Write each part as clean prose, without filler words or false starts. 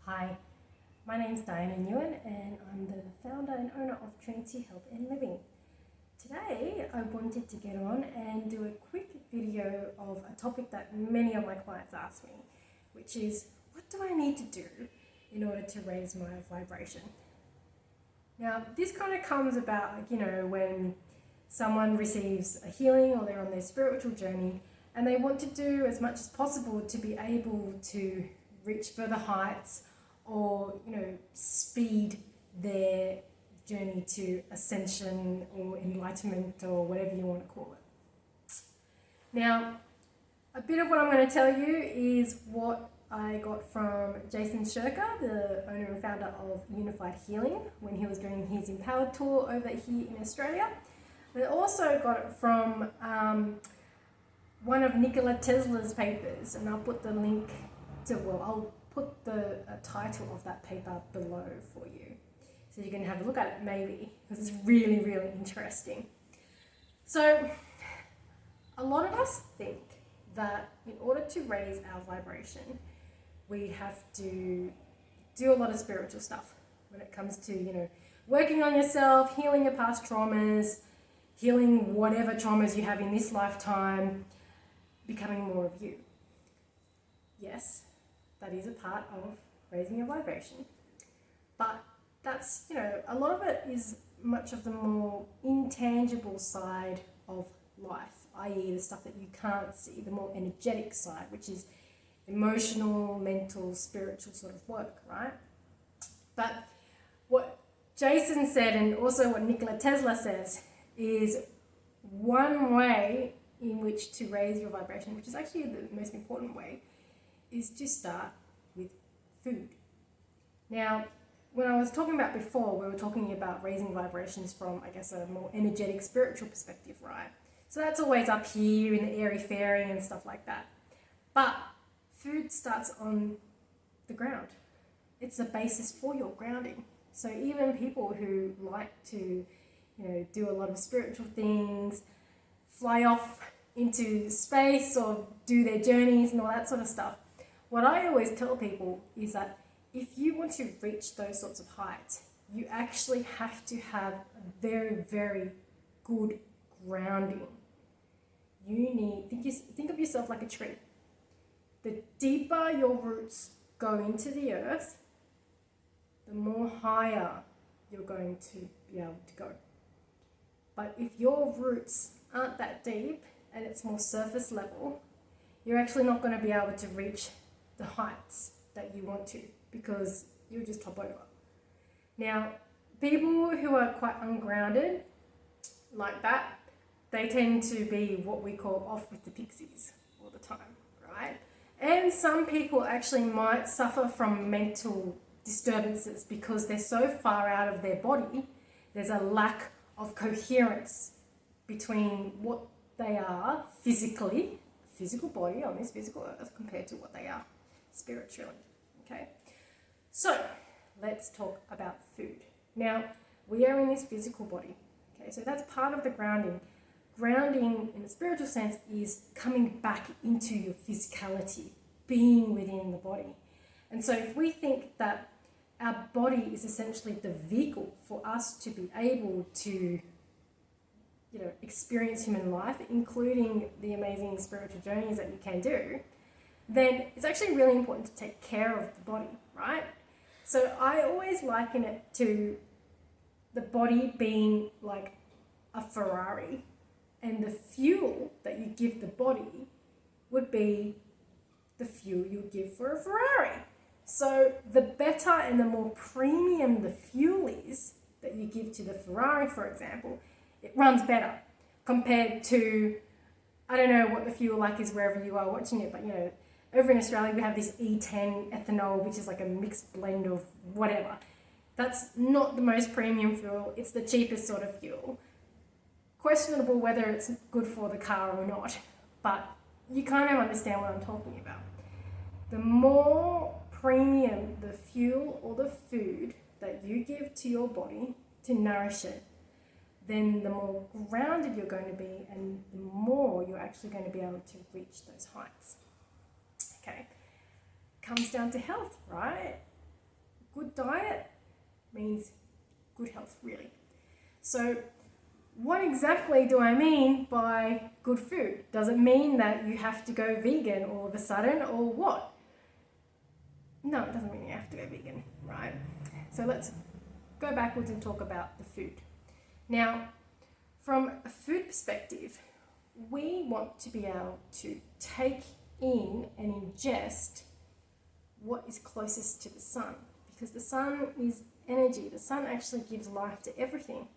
Hi, my name's Diana Nguyen and I'm the founder and owner of Trinity Health and Living. Today I wanted to get on and do a quick video of a topic that many of my clients ask me, which is what do I need to do in order to raise my vibration? Now this kind of comes about, when someone receives a healing or they're on their spiritual journey and they want to do as much as possible to be able to reach further heights or speed their journey to ascension or enlightenment or whatever you want to call it. Now, a bit of what I'm going to tell you is what I got from Jason Shirker, the owner and founder of Unified Healing, when he was doing his Empowered tour over here in Australia. But I also got it from one of Nikola Tesla's papers, and I'll put the link to, I'll put the title of that paper below for you, so you can have a look at it maybe, because it's really, really interesting. So a lot of us think that in order to raise our vibration, we have to do a lot of spiritual stuff when it comes to, working on yourself, healing your past traumas, healing whatever traumas you have in this lifetime, becoming more of you. Yes, that is a part of raising your vibration. But that's, a lot of it is much of the more intangible side of life, i.e. the stuff that you can't see, the more energetic side, which is emotional, mental, spiritual sort of work, right? But what Jason said, and also what Nikola Tesla says, is one way in which to raise your vibration, which is actually the most important way, is to start with food. Now, when I was talking about before, we were talking about raising vibrations from, a more energetic, spiritual perspective, right? So that's always up here in the airy-fairy and stuff like that. But food starts on the ground. It's the basis for your grounding. So even people who like to, do a lot of spiritual things, fly off into space or do their journeys and all that sort of stuff, what I always tell people is that if you want to reach those sorts of heights, you actually have to have a very, very good grounding. You need, think of yourself like a tree. The deeper your roots go into the earth, the more higher you're going to be able to go. But if your roots aren't that deep and it's more surface level, you're actually not going to be able to reach the heights that you want to, because you'll just top over. Now, people who are quite ungrounded like that, they tend to be what we call off with the pixies all the time, right? And some people actually might suffer from mental disturbances because they're so far out of their body, there's a lack of coherence between what they are physically, physical body on this physical earth, compared to what they are spiritually. Okay, so let's talk about food. Now, we are in this physical body. Okay, so that's part of the grounding. Grounding in the spiritual sense is coming back into your physicality, being within the body. And so if we think that our body is essentially the vehicle for us to be able to experience human life, including the amazing spiritual journeys that you can do, then it's actually really important to take care of the body, right? So I always liken it to the body being like a Ferrari, and the fuel that you give the body would be the fuel you would give for a Ferrari. So the better and the more premium the fuel is that you give to the Ferrari, for example, it runs better compared to, I don't know what the fuel like is wherever you are watching it, but over in Australia we have this E10 ethanol, which is like a mixed blend of whatever. That's not the most premium fuel, it's the cheapest sort of fuel. Questionable whether it's good for the car or not, but you kind of understand what I'm talking about. The more premium the fuel or the food that you give to your body to nourish it, then the more grounded you're going to be and the more you're actually going to be able to reach those heights. Okay, comes down to health, right? good diet means good health, really. So what exactly do I mean by good food? Does it mean that you have to go vegan all of a sudden, or what? No, it doesn't mean you have to go vegan, right? So let's go backwards and talk about the food. Now, from a food perspective, we want to be able to take in and ingest what is closest to the sun, because the sun is energy. The sun actually gives life to everything.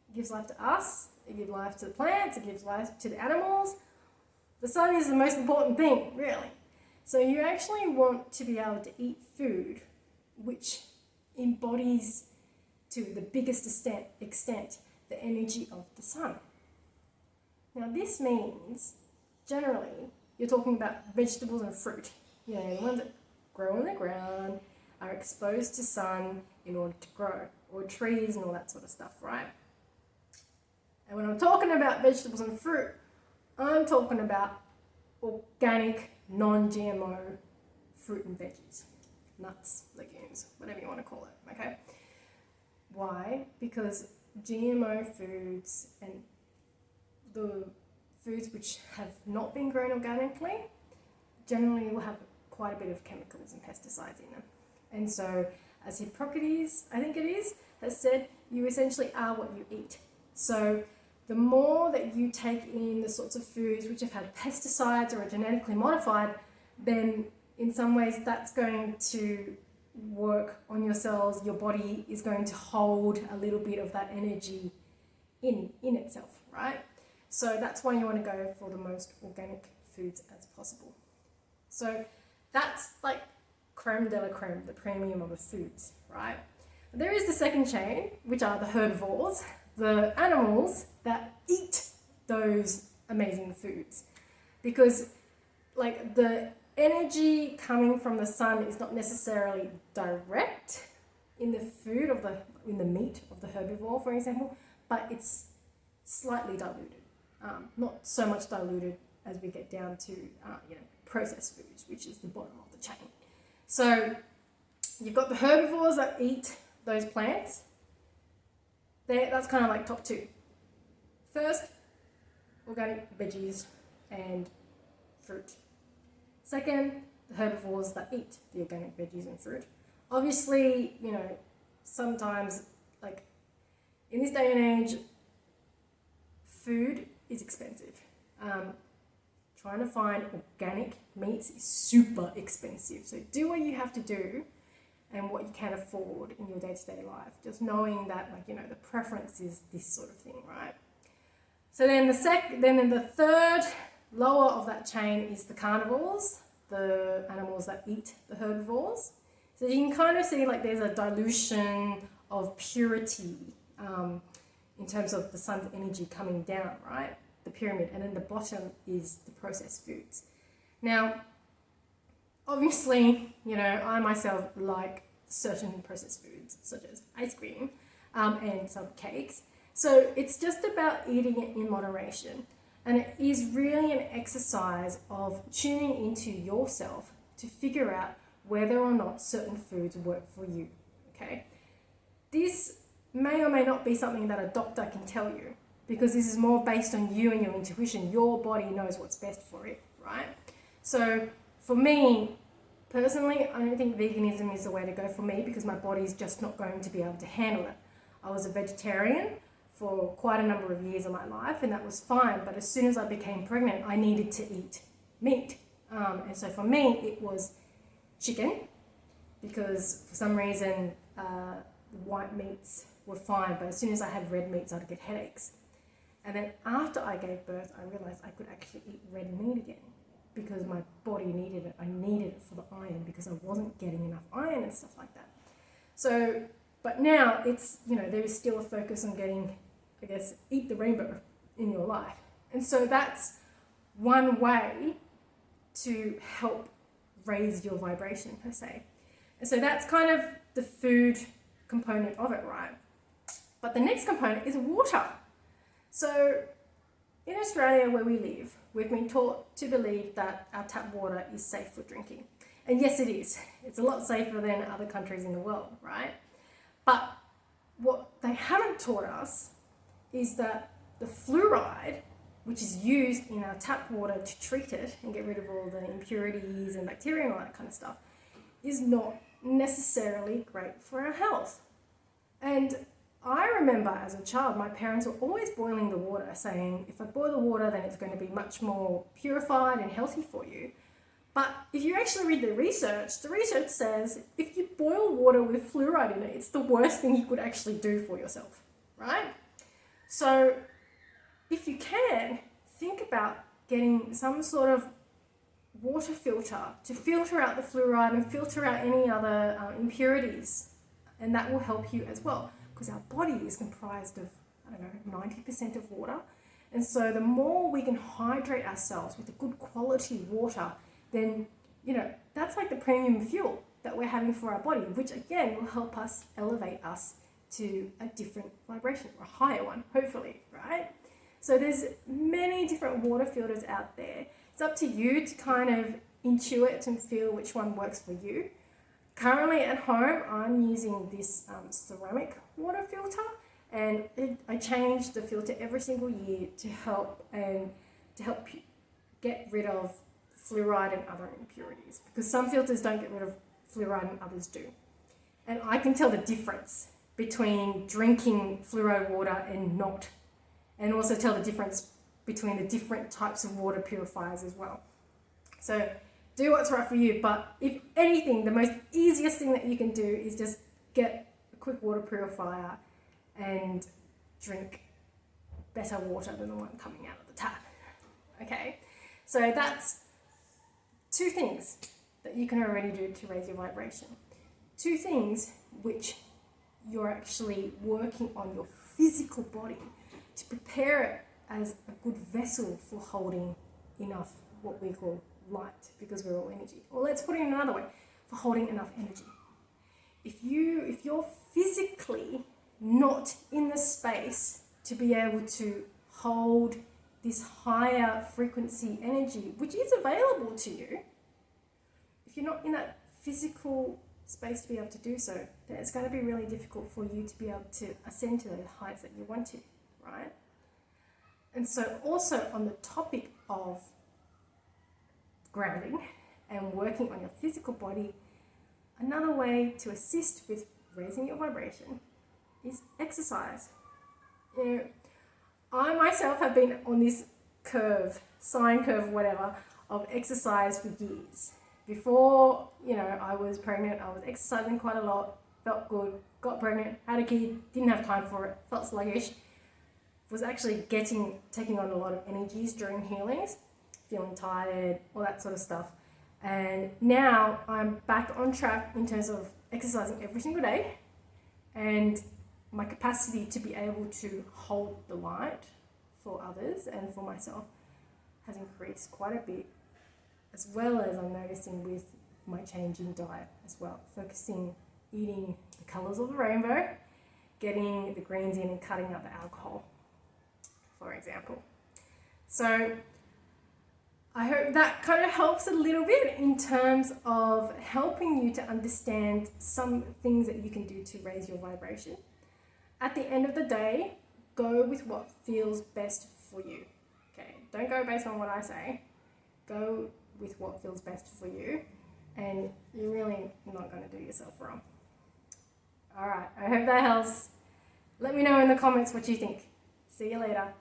It gives life to us, it gives life to the plants, it gives life to the animals. The sun is the most important thing, really. So you actually want to be able to eat food which embodies to the biggest extent the energy of the sun. Now this means, generally, you're talking about vegetables and fruit. You know, the ones that grow on the ground, are exposed to sun in order to grow, or trees and all that sort of stuff, right? And when I'm talking about vegetables and fruit, I'm talking about organic, non-GMO fruit and veggies, nuts, legumes, whatever you want to call it, okay? Why? Because GMO foods and the foods which have not been grown organically generally will have quite a bit of chemicals and pesticides in them. And so, as Hippocrates, I think it is, has said, you essentially are what you eat. So the more that you take in the sorts of foods which have had pesticides or are genetically modified, then in some ways that's going to work on your cells. Your body is going to hold a little bit of that energy in itself, right? So that's why you want to go for the most organic foods as possible. So that's like creme de la creme, the premium of the foods, right? There is the second chain, which are the herbivores, the animals that eat those amazing foods. Because like the energy coming from the sun is not necessarily direct in the food of in the meat of the herbivore, for example, but it's slightly diluted. Not so much diluted as we get down to processed foods, which is the bottom of the chain. So you've got the herbivores that eat those plants. That's kind of like top two. First, organic veggies and fruit. Second, the herbivores that eat the organic veggies and fruit. Obviously, sometimes, like in this day and age, food is expensive. Trying to find organic meats is super expensive. So do what you have to do and what you can afford in your day-to-day life. Just knowing that, the preference is this sort of thing, right? So then the third lower of that chain is the carnivores, the animals that eat the herbivores. So you can kind of see there's a dilution of purity in terms of the sun's energy coming down, right? The pyramid, and then the bottom is the processed foods. Now, obviously, I myself like certain processed foods, such as ice cream and some cakes. So it's just about eating it in moderation. And it is really an exercise of tuning into yourself to figure out whether or not certain foods work for you, okay? This may or may not be something that a doctor can tell you, because this is more based on you and your intuition. Your body knows what's best for it, right? So for me, personally, I don't think veganism is the way to go for me, because my body's just not going to be able to handle it. I was a vegetarian for quite a number of years of my life, and that was fine. But as soon as I became pregnant, I needed to eat meat. And so for me, it was chicken, because for some reason, white meats were fine. But as soon as I had red meats, I'd get headaches. And then after I gave birth, I realized I could actually eat red meat again, because my body needed it. I needed it for the iron, because I wasn't getting enough iron and stuff like that. So, but now it's, there is still a focus on getting, eat the rainbow in your life. And so that's one way to help raise your vibration, per se. And so that's kind of the food component of it, right? But the next component is water. So in Australia, where we live, we've been taught to believe that our tap water is safe for drinking. And yes, it is. It's a lot safer than other countries in the world, right? But what they haven't taught us is that the fluoride, which is used in our tap water to treat it and get rid of all the impurities and bacteria and all that kind of stuff, is not necessarily great for our health. And I remember as a child, my parents were always boiling the water, saying, if I boil the water, then it's going to be much more purified and healthy for you. But if you actually read the research says if you boil water with fluoride in it, it's the worst thing you could actually do for yourself, right? So if you can, think about getting some sort of water filter to filter out the fluoride and filter out any other impurities, and that will help you as well, because our body is comprised of, 90% of water. And so the more we can hydrate ourselves with a good quality water, then, that's like the premium fuel that we're having for our body, which again will help us elevate us to a different vibration, or a higher one, hopefully, right? So there's many different water filters out there. It's up to you to kind of intuit and feel which one works for you. Currently at home, I'm using this ceramic water filter, and I change the filter every single year to help get rid of fluoride and other impurities, because some filters don't get rid of fluoride and others do. And I can tell the difference between drinking fluoride water and not, and also tell the difference between the different types of water purifiers as well. So do what's right for you, but if anything, the most easiest thing that you can do is just get a quick water purifier and drink better water than the one coming out of the tap. Okay, so that's 2 things that you can already do to raise your vibration. 2 things which you're actually working on your physical body to prepare it as a good vessel for holding enough what we call light, because we're all energy. Or let's put it in another way, for holding enough energy. If you're physically not in the space to be able to hold this higher frequency energy, which is available to you, if you're not in that physical space to be able to do so, then it's going to be really difficult for you to be able to ascend to those heights that you want to, right? And so also on the topic of grounding and working on your physical body, another way to assist with raising your vibration is exercise. I myself have been on this sine curve, whatever, of exercise for years. Before, I was pregnant, I was exercising quite a lot, felt good, got pregnant, had a kid, didn't have time for it, felt sluggish, was actually taking on a lot of energies during healings, feeling tired, all that sort of stuff. And now I'm back on track in terms of exercising every single day, and my capacity to be able to hold the light for others and for myself has increased quite a bit, as well as I'm noticing with my change in diet as well, eating the colours of the rainbow, getting the greens in and cutting out the alcohol, for example. So I hope that kind of helps a little bit in terms of helping you to understand some things that you can do to raise your vibration. At the end of the day, go with what feels best for you. Okay, don't go based on what I say. Go with what feels best for you, and you're really not going to do yourself wrong. All right, I hope that helps. Let me know in the comments what you think. See you later.